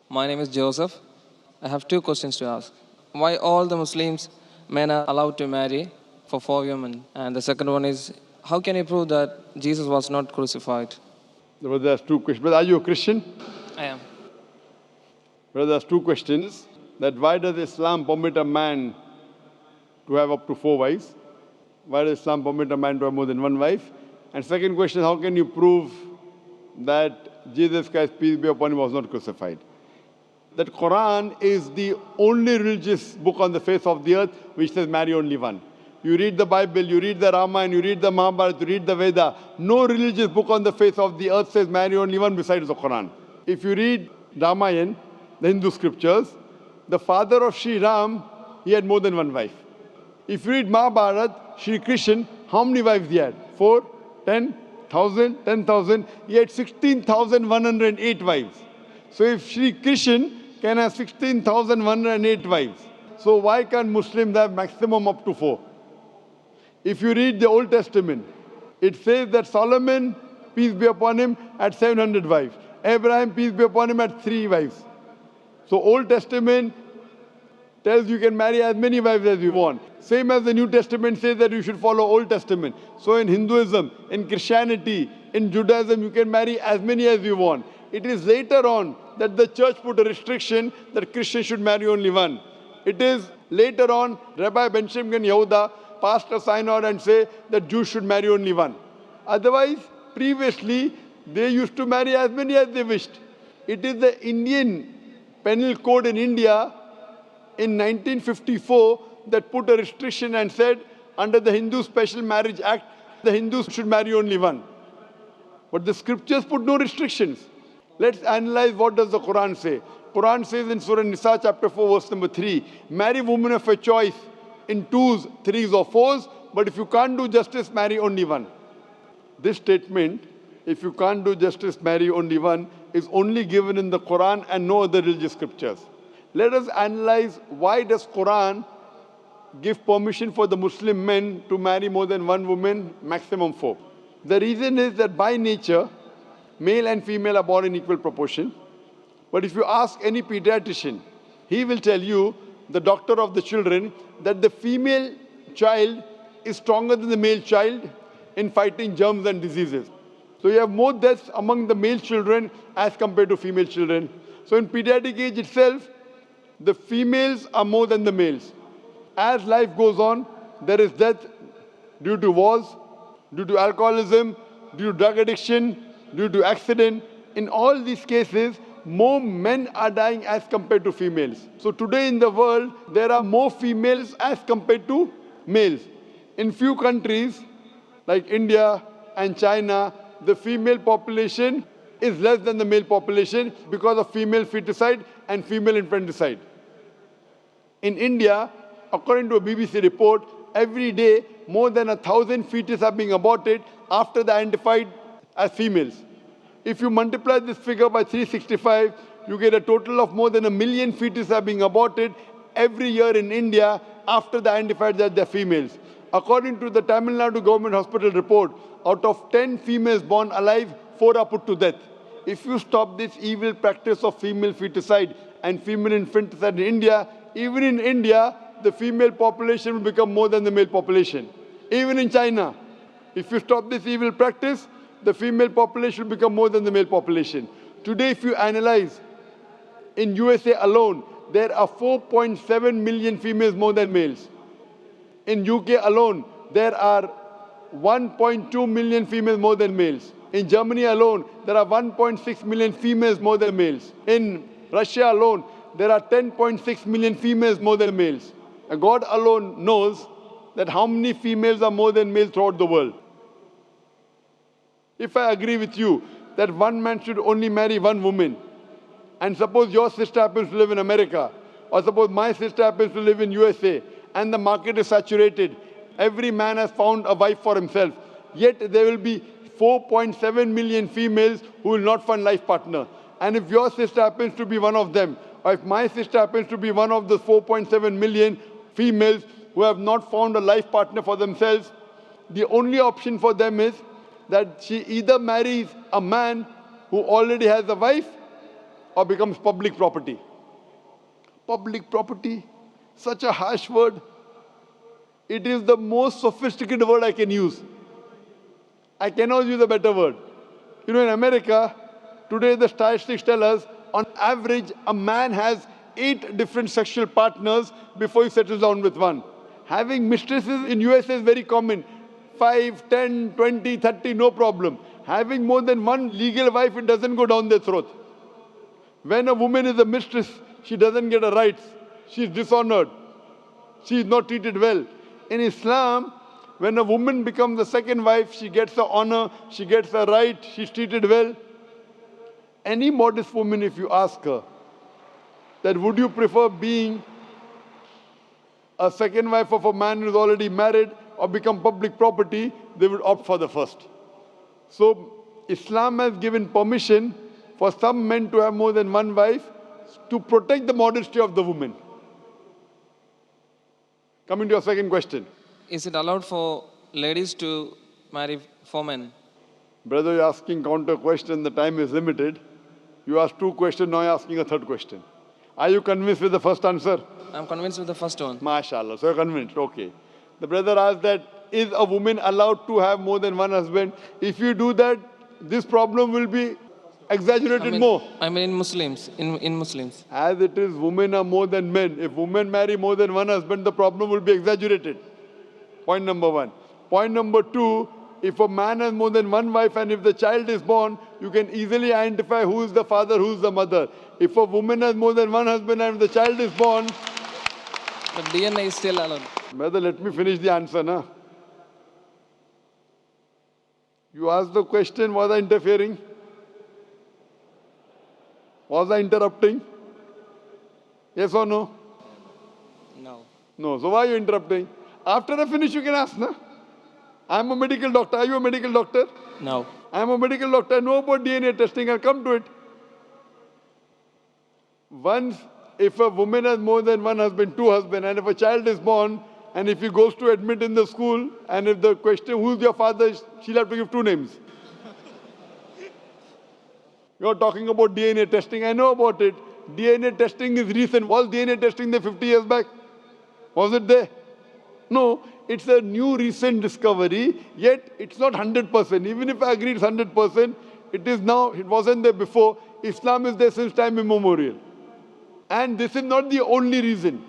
My name is Joseph. I have two questions to ask. Why all the Muslims men are allowed to marry for 4 women? And the second one is, how can you prove that Jesus was not crucified? Brother, there's two questions. Brother, are you a Christian? I am. Brother, there's two questions. That why does Islam permit a man to have up to 4 wives? Why does Islam permit a man to have more than one wife? And second question, how can you prove that Jesus Christ, peace be upon him, was not crucified? That Quran is the only religious book on the face of the earth which says marry only one. You read the Bible, you read the Ramayana, you read the Mahabharata, you read the Veda. No religious book on the face of the earth says marry only one besides the Quran. If you read Ramayana, the Hindu scriptures, the father of Sri Ram, he had more than one wife. If you read Mahabharata, Sri Krishna, how many wives he had? 4, 10,000, 10,000. He had 16,108 wives. So if Sri Krishna can have 16,108 wives, so why can't Muslims have maximum up to 4? If you read the Old Testament, it says that Solomon, peace be upon him, had 700 wives. Abraham, peace be upon him, had 3 wives. So Old Testament tells you can marry as many wives as you want. Same as the New Testament says that you should follow Old Testament. So in Hinduism, in Christianity, in Judaism, you can marry as many as you want. It is later on that the church put a restriction that Christians should marry only one. It is later on Rabbi Ben Shimon Yehuda passed a synod and say that Jews should marry only one. Otherwise, previously, they used to marry as many as they wished. It is the Indian penal code in India in 1954 that put a restriction and said under the Hindu Special Marriage Act, the Hindus should marry only one. But the scriptures put no restrictions. Let's analyze what does the Quran say. Quran says in Surah Nisa chapter 4 verse number 3, marry women of your choice in 2s, 3s or 4s, but if you can't do justice, marry only one. This statement, if you can't do justice, marry only one, is only given in the Quran and no other religious scriptures. Let us analyze why does Quran give permission for the Muslim men to marry more than one woman, maximum 4. The reason is that by nature, male and female are born in equal proportion. But if you ask any pediatrician, he will tell you, the doctor of the children, that the female child is stronger than the male child in fighting germs and diseases. So you have more deaths among the male children as compared to female children. So in pediatric age itself, the females are more than the males. As life goes on, there is death due to wars, due to alcoholism, due to drug addiction, due to accident. In all these cases, more men are dying as compared to females. So today in the world, there are more females as compared to males. In few countries, like India and China, the female population is less than the male population because of female feticide and female infanticide. In India, according to a BBC report, every day more than 1,000 fetuses are being aborted after they are identified as females. If you multiply this figure by 365, you get a total of more than 1 million fetuses are being aborted every year in India after they are identified that they are females. According to the Tamil Nadu government hospital report, out of 10 females born alive, 4 are put to death. If you stop this evil practice of female feticide and female infanticide in India, even in India, the female population will become more than the male population. Even in China, if you stop this evil practice, the female population will become more than the male population. Today, if you analyze, in USA alone, there are 4.7 million females more than males. In UK alone, there are 1.2 million females more than males. In Germany alone, there are 1.6 million females more than males. In Russia alone, there are 10.6 million females more than males. And God alone knows that how many females are more than males throughout the world. If I agree with you that one man should only marry one woman, and suppose your sister happens to live in America, or suppose my sister happens to live in USA, and the market is saturated, every man has found a wife for himself, yet there will be 4.7 million females who will not find life partner. And if your sister happens to be one of them, or if my sister happens to be one of the 4.7 million females who have not found a life partner for themselves, the only option for them is that she either marries a man who already has a wife, or becomes public property. Public property, such a harsh word. It is the most sophisticated word I can use. I cannot use a better word. You know, in America, today the statistics tell us, on average, a man has 8 different sexual partners before he settles down with one. Having mistresses in USA is very common. 5, 10, 20, 30, no problem. Having more than one legal wife, it doesn't go down their throat. When a woman is a mistress, she doesn't get her rights. She is dishonored. She is not treated well. In Islam, when a woman becomes the second wife, she gets the honor, she gets the right, she's treated well. Any modest woman, if you ask her, that would you prefer being a second wife of a man who is already married or become public property, they would opt for the first. So Islam has given permission for some men to have more than one wife to protect the modesty of the woman. Coming to your second question. Is it allowed for ladies to marry 4 men? Brother, you're asking counter question, the time is limited. You asked 2 questions, now you're asking a 3rd question. Are you convinced with the first answer? I'm convinced with the first one. MashaAllah, so you're convinced, okay. The brother asked that, is a woman allowed to have more than one husband? If you do that, this problem will be exaggerated more. I mean in Muslims, in Muslims. As it is, women are more than men. If women marry more than one husband, the problem will be exaggerated. Point number 1. Point number 2, if a man has more than one wife and if the child is born, you can easily identify who is the father, who is the mother. If a woman has more than one husband and if the child is born... The DNA is still allowed. Brother, let me finish the answer, na? You asked the question, was I interfering? Was I interrupting? Yes or no? No. No. So why are you interrupting? After I finish, you can ask, na? I'm a medical doctor. Are you a medical doctor? No. I'm a medical doctor. I know about DNA testing. I'll come to it. Once, if a woman has more than one husband, 2 husbands, and if a child is born, and if he goes to admit in the school, and if the question, who's your father, she'll have to give 2 names. You're talking about DNA testing. I know about it. DNA testing is recent. Was DNA testing there 50 years back? Was it there? No. It's a new recent discovery, yet it's not 100%. Even if I agree it's 100%, it is now, it wasn't there before. Islam is there since time immemorial. And this is not the only reason.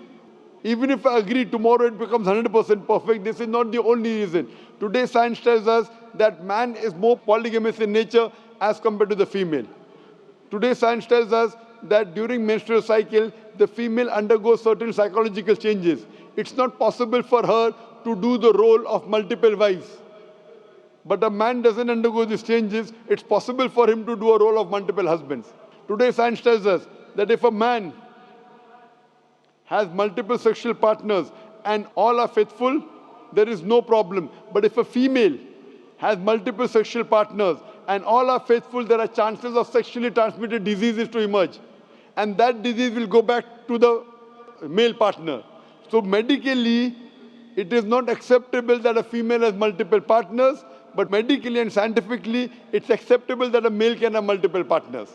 Even if I agree tomorrow it becomes 100% perfect, this is not the only reason. Today science tells us that man is more polygamous in nature as compared to the female. Today science tells us that during menstrual cycle, the female undergoes certain psychological changes. It's not possible for her to do the role of multiple wives. But a man doesn't undergo these changes. It's possible for him to do a role of multiple husbands. Today science tells us that if a man has multiple sexual partners and all are faithful, there is no problem. But if a female has multiple sexual partners and all are faithful, there are chances of sexually transmitted diseases to emerge. And that disease will go back to the male partner. So medically, it is not acceptable that a female has multiple partners, but medically and scientifically, it's acceptable that a male can have multiple partners.